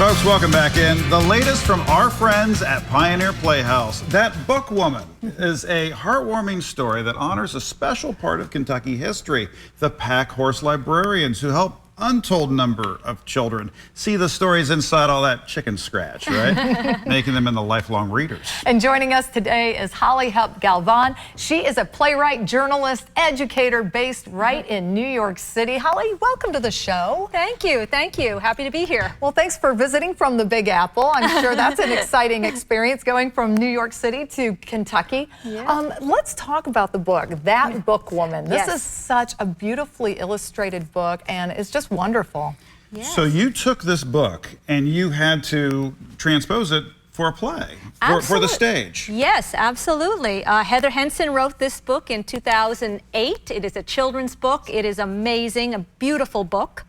Folks, welcome back in. The latest from our friends at Pioneer Playhouse. That Book Woman is a heartwarming story that honors a special part of Kentucky history, the pack horse librarians who help untold number of children see the stories inside all that chicken scratch, right? Making them into lifelong readers. And joining us today is Hepp-Galvan. She is a playwright, journalist, educator based right in New York City. Holly, welcome to the show. Thank you. Thank you. Happy to be here. Well, thanks for visiting from the Big Apple. I'm sure that's an exciting experience going from New York City to Kentucky. Yeah. Let's talk about the book, That Book Woman. This is such a beautifully illustrated book, and it's just wonderful. Yes. So you took this book and you had to transpose it for a play, for the stage. Yes, absolutely. Heather Henson wrote this book in 2008. It is a children's book. It is amazing, a beautiful book.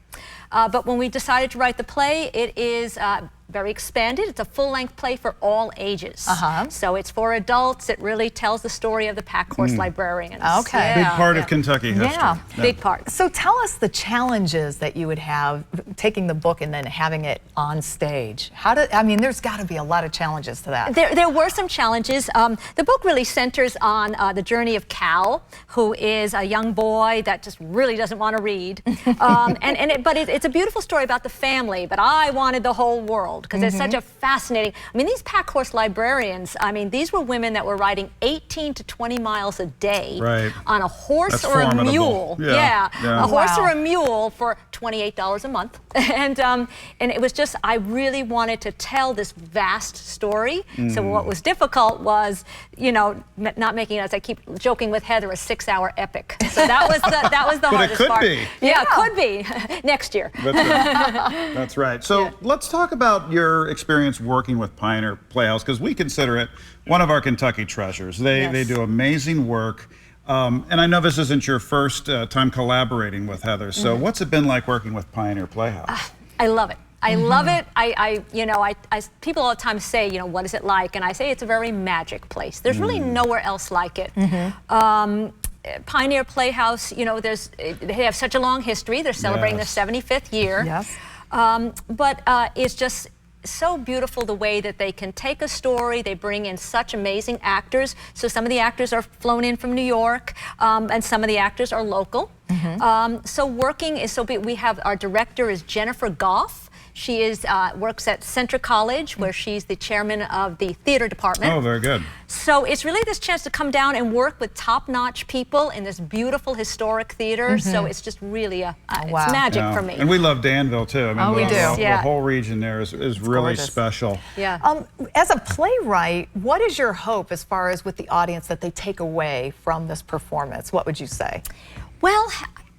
But when we decided to write the play, it is very expanded. It's a full-length play for all ages. So it's for adults. It really tells the story of the pack horse librarians. Okay. Big part of Kentucky history. Yeah. Big part. So tell us the challenges that you would have taking the book and then having it on stage. I mean, there's got to be a lot of challenges to that. There were some challenges. The book really centers on the journey of Cal, who is a young boy that just really doesn't want to read. But it's a beautiful story about the family, but I wanted the whole world, because it's such a fascinating, I mean, these pack horse librarians, I mean, these were women that were riding 18 to 20 miles a day on a horse or a mule. A horse or a mule for $28 a month. And it was just, I really wanted to tell this vast story. So what was difficult was, you know, not making it, as I keep joking with Heather, a 6-hour epic. So that was the hardest part. But it could be. Yeah, it could be. Next year. That's right. That's right. So let's talk about your experience working with Pioneer Playhouse, because we consider it one of our Kentucky treasures. They do amazing work. And I know this isn't your first time collaborating with Heather. So what's it been like working with Pioneer Playhouse? I love it. I love it. People all the time say, you know, what is it like? And I say it's a very magic place. There's really nowhere else like it. Pioneer Playhouse, you know, they have such a long history. They're celebrating their 75th year. Yes. But it's just so beautiful the way that they can take a story. They bring in such amazing actors. So some of the actors are flown in from New York, and some of the actors are local. So working is we have, our director is Jennifer Goff. She is works at Centre College, where she's the chairman of the theater department. Oh, very good. So it's really this chance to come down and work with top-notch people in this beautiful historic theater. So it's just really it's magic for me. And we love Danville too. I mean, we do. The whole region there is really special. Yeah. As a playwright, what is your hope as far as with the audience that they take away from this performance? What would you say? Well,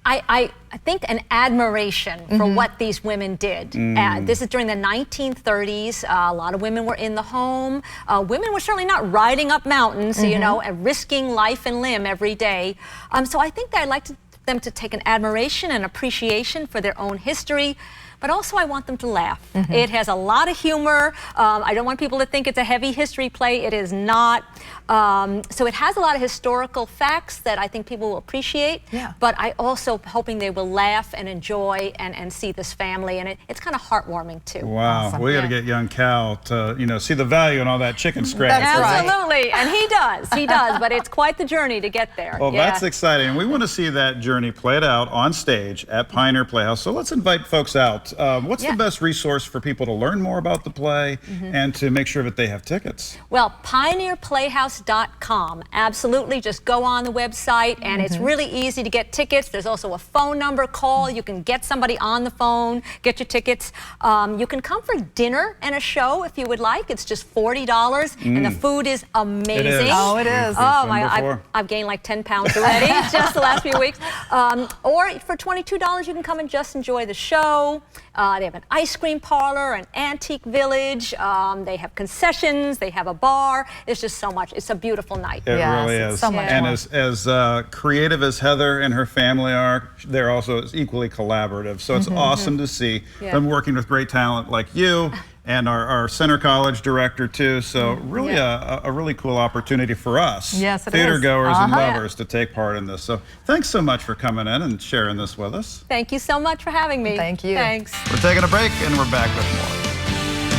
I think an admiration for what these women did. This is during the 1930s. A lot of women were in the home. Women were certainly not riding up mountains, you know, and risking life and limb every day. So I think that I'd like them to take an admiration and appreciation for their own history. But also I want them to laugh. It has a lot of humor. I don't want people to think it's a heavy history play. It is not. So it has a lot of historical facts that I think people will appreciate. But I also hoping they will laugh and enjoy and see this family. And it's kind of heartwarming too. Wow. Awesome. We got to get young Cal to, you know, see the value in all that chicken scratch. Absolutely. And he does. He does. But it's quite the journey to get there. Well, that's exciting. And we want to see that journey played out on stage at Pioneer Playhouse. So let's invite folks out. What's the best resource for people to learn more about the play and to make sure that they have tickets? Well, pioneerplayhouse.com. Absolutely. Just go on the website, and it's really easy to get tickets. There's also a phone number. Call. You can get somebody on the phone, get your tickets. You can come for dinner and a show if you would like. It's just $40, and the food is amazing. It is. Oh, it is. Oh, I've gained like 10 pounds already just the last few weeks. Or for $22, you can come and just enjoy the show. They have an ice cream parlor, an antique village. They have concessions. They have a bar. There's just so much. It's a beautiful night. It really is. So much and more. as creative as Heather and her family are, they're also equally collaborative. So it's awesome to see them working with great talent like you and our Centre College director too. So really a really cool opportunity for us, theater goers and lovers, to take part in this. So thanks so much for coming in and sharing this with us. Thank you so much for having me. Thank you. Thanks. We're taking a break and we're back with more.